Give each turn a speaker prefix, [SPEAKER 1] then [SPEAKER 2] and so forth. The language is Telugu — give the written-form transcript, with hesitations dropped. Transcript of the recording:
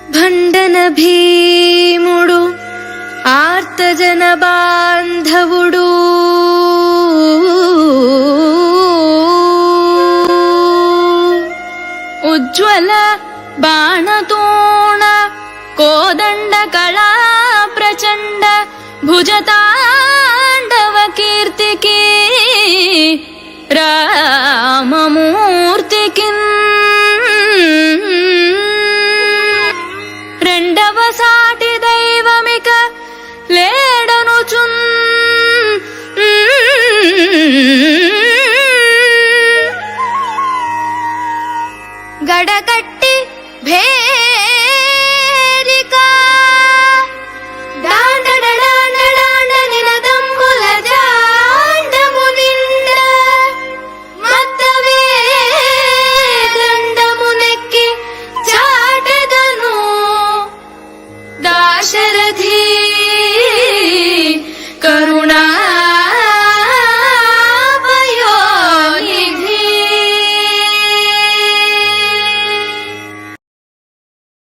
[SPEAKER 1] భండన భీముడు ఆర్తజన బాంధవుడు ఉజ్వల బాణతోణ కోదండ కళా ప్రచండ భుజతాండవ కీర్తికి రామమూర్తికి రెండవ సాటి దైవమిక లేడనుచున్ గడకట్టి భేరిక డాండ నినదంబుల జాండము నిండ మత్తవే దండమునెక్కి చాటెదను దాశరథి